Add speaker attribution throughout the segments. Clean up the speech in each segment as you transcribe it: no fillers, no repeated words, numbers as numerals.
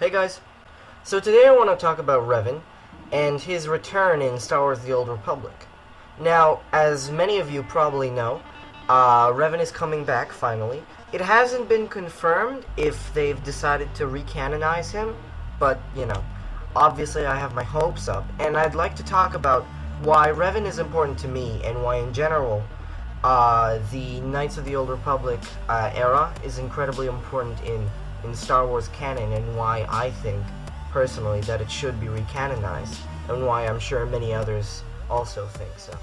Speaker 1: Hey guys, so today I want to talk about Revan and his return in Star Wars The Old Republic. Now, as many of you probably know, Revan is coming back finally. It hasn't been confirmed if they've decided to recanonize him, but, obviously I have my hopes up, and I'd like to talk about why Revan is important to me and why in general the Knights of the Old Republic era is incredibly important in Star Wars canon, and why I think, personally, that it should be recanonized, and why I'm sure many others also think so.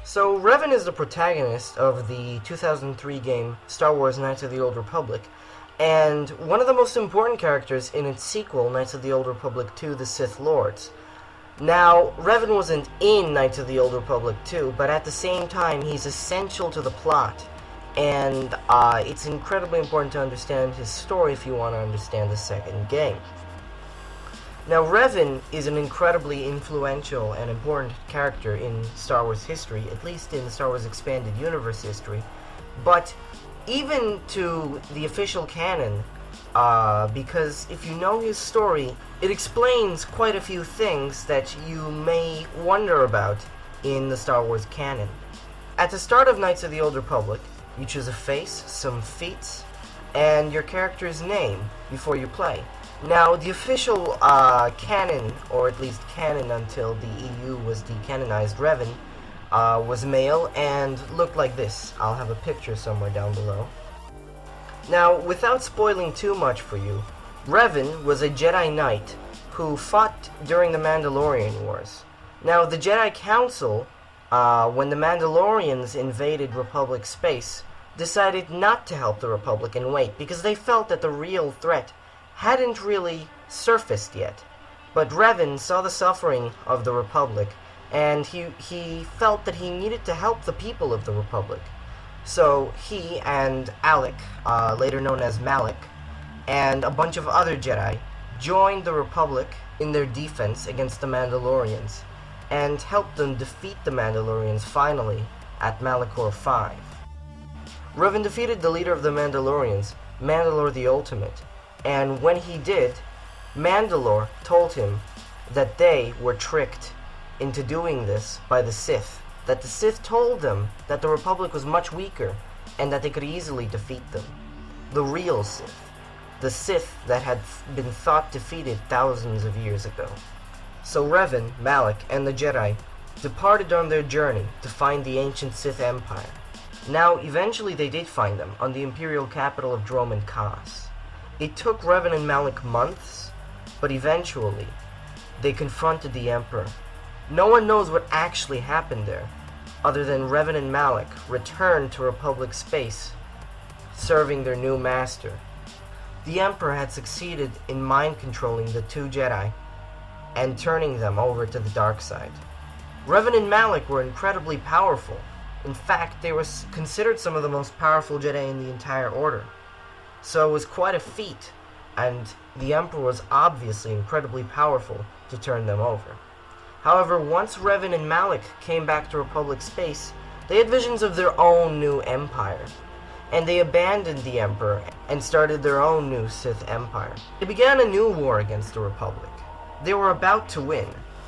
Speaker 1: So, Revan is the protagonist of the 2003 game Star Wars Knights of the Old Republic, and one of the most important characters in its sequel, Knights of the Old Republic 2: The Sith Lords. Now, Revan wasn't in Knights of the Old Republic 2, but at the same time, he's essential to the plot, and it's incredibly important to understand his story if you want to understand the second game. Now, Revan is an incredibly influential and important character in Star Wars history, at least in Star Wars Expanded Universe history, but even to the official canon, because if you know his story, it explains quite a few things that you may wonder about in the Star Wars canon. At the start of Knights of the Old Republic, you choose a face, some feats, and your character's name before you play. Now, the official canon, or at least canon until the EU was decanonized, Revan was male and looked like this. I'll have a picture somewhere down below. Now, without spoiling too much for you, Revan was a Jedi Knight who fought during the Mandalorian Wars. Now, the Jedi Council, when the Mandalorians invaded Republic space, decided not to help the Republic and wait, because they felt that the real threat hadn't really surfaced yet. But Revan saw the suffering of the Republic, and he felt that he needed to help the people of the Republic. So he and Alec, later known as Malak, and a bunch of other Jedi joined the Republic in their defense against the Mandalorians, and helped them defeat the Mandalorians finally at Malachor V. Revan defeated the leader of the Mandalorians, Mandalore the Ultimate, and when he did, Mandalore told him that they were tricked into doing this by the Sith, that the Sith told them that the Republic was much weaker and that they could easily defeat them. The real Sith. The Sith that had been thought defeated thousands of years ago. So Revan, Malak, and the Jedi departed on their journey to find the ancient Sith Empire. Now, eventually they did find them on the imperial capital of Dromund Kaas. It took Revan and Malak months, but eventually they confronted the Emperor. No one knows what actually happened there, other than Revan and Malak returned to Republic space, serving their new master. The Emperor had succeeded in mind-controlling the two Jedi and turning them over to the dark side. Revan and Malak were incredibly powerful. In fact, they were considered some of the most powerful Jedi in the entire Order. So it was quite a feat, and the Emperor was obviously incredibly powerful to turn them over. However, once Revan and Malak came back to Republic space, they had visions of their own new empire, and they abandoned the Emperor and started their own new Sith Empire. They began a new war against the Republic. They were about to win.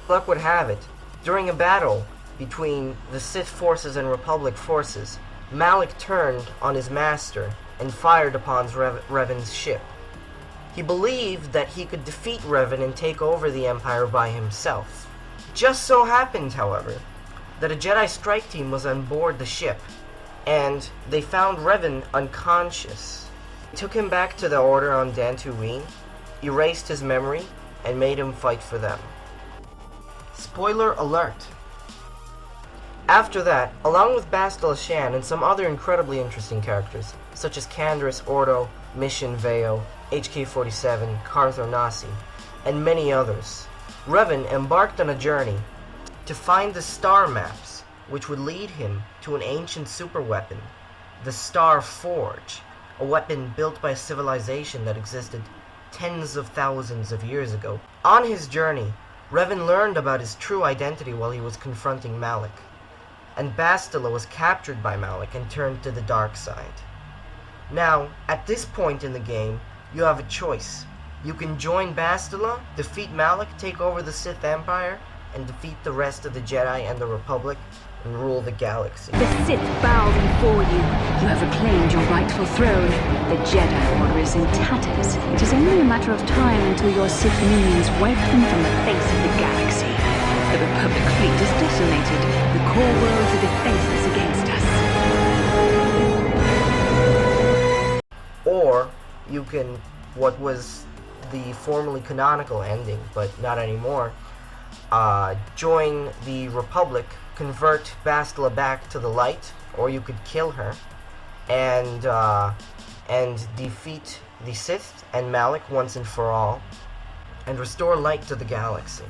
Speaker 1: Luck would have it, during a battle between the Sith forces and Republic forces, Malak turned on his master and fired upon Revan's ship. He believed that he could defeat Revan and take over the Empire by himself. Just so happened, however, that a Jedi strike team was on board the ship, and they found Revan unconscious. They took him back to the Order on Dantooine, erased his memory, and made him fight for them. Spoiler alert! After that, along with Bastila Shan and some other incredibly interesting characters, such as Canderous Ordo, Mission Veo, HK-47, Cartho Nasi, and many others, Revan embarked on a journey to find the star maps, which would lead him to an ancient superweapon, the Star Forge, a weapon built by a civilization that existed tens of thousands of years ago. On his journey, Revan learned about his true identity while he was confronting Malak, and Bastila was captured by Malak and turned to the dark side. Now, at this point in the game, you have a choice. You can join Bastila, defeat Malak, take over the Sith Empire, and defeat the rest of the Jedi and the Republic, and rule the galaxy.
Speaker 2: The Sith bow before you. You have reclaimed your rightful throne. The Jedi Order is in tatters. It is only a matter of time until your Sith minions wipe them from the face of the galaxy. The Republic fleet is decimated. The core worlds are defenseless against us.
Speaker 1: Or you can, what was the formerly canonical ending, but not anymore, join the Republic, convert Bastila back to the light, or you could kill her, and defeat the Sith and Malak once and for all, and restore light to the galaxy.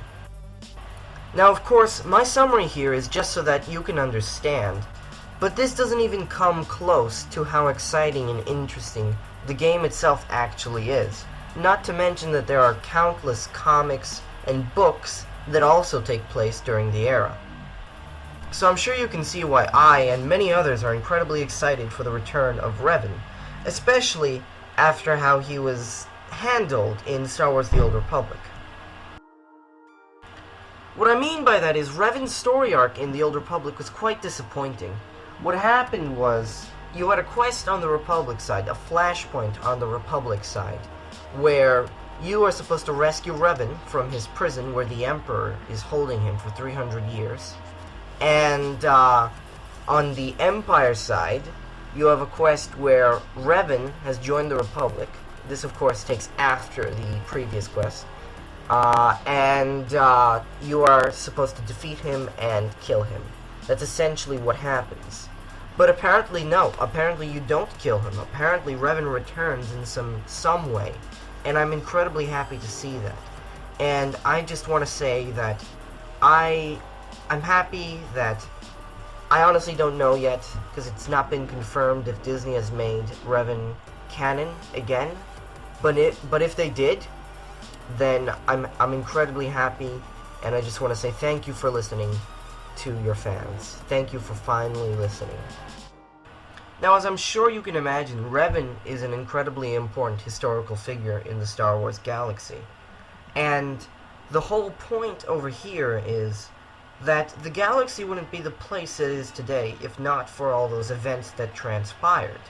Speaker 1: Now, of course, my summary here is just so that you can understand, but this doesn't even come close to how exciting and interesting the game itself actually is. Not to mention that there are countless comics and books that also take place during the era. So I'm sure you can see why I and many others are incredibly excited for the return of Revan, especially after how he was handled in Star Wars The Old Republic. What I mean by that is Revan's story arc in The Old Republic was quite disappointing. What happened was, you had a quest on the Republic side, a flashpoint on the Republic side, where you are supposed to rescue Revan from his prison where the Emperor is holding him for 300 years. And on the Empire side, you have a quest where Revan has joined the Republic. This, of course, takes after the previous quest. And you are supposed to defeat him and kill him. That's essentially what happens. But apparently no, apparently you don't kill him. Apparently Revan returns in some way. And I'm incredibly happy to see that. And I just want to say that I'm happy that I honestly don't know yet, because it's not been confirmed if Disney has made Revan canon again. But if they did, then I'm incredibly happy, and I just want to say thank you for listening to your fans. Thank you for finally listening. Now, as I'm sure you can imagine, Revan is an incredibly important historical figure in the Star Wars galaxy. And the whole point over here is that the galaxy wouldn't be the place it is today if not for all those events that transpired.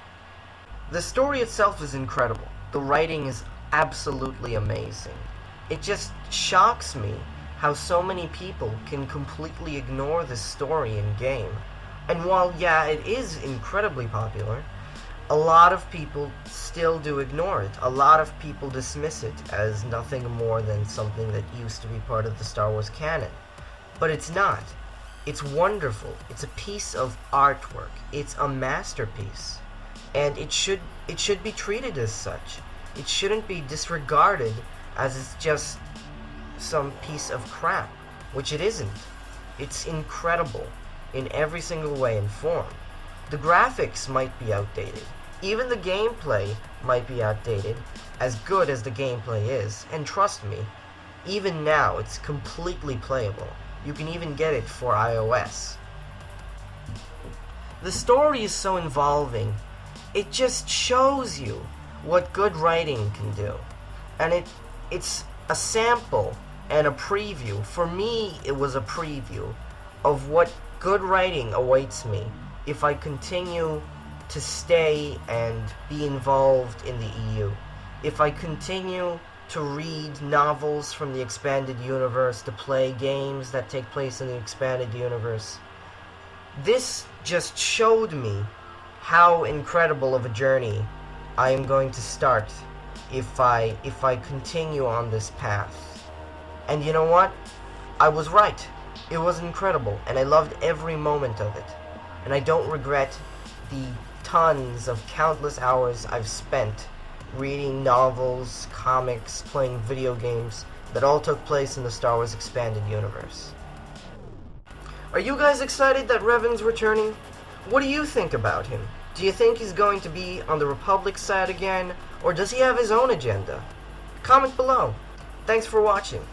Speaker 1: The story itself is incredible. The writing is absolutely amazing. It just shocks me how so many people can completely ignore this story in game. And while, yeah, it is incredibly popular, a lot of people still do ignore it. A lot of people dismiss it as nothing more than something that used to be part of the Star Wars canon. But it's not. It's wonderful. It's a piece of artwork. It's a masterpiece. And it should be treated as such. It shouldn't be disregarded as it's just some piece of crap, which it isn't. It's incredible in every single way and form. The graphics might be outdated. Even the gameplay might be outdated, as good as the gameplay is. And trust me, even now it's completely playable. You can even get it for iOS. The story is so involving. It just shows you what good writing can do. And it's a sample and a preview. For me, it was a preview of what good writing awaits me if I continue to stay and be involved in the EU. If I continue to read novels from the expanded universe, to play games that take place in the expanded universe, This just showed me how incredible of a journey I am going to start if I continue on this path. And you know what? I was right. It was incredible, and I loved every moment of it. And I don't regret the tons of countless hours I've spent reading novels, comics, playing video games that all took place in the Star Wars Expanded Universe. Are you guys excited that Revan's returning? What do you think about him? Do you think he's going to be on the Republic side again, or does he have his own agenda? Comment below. Thanks for watching.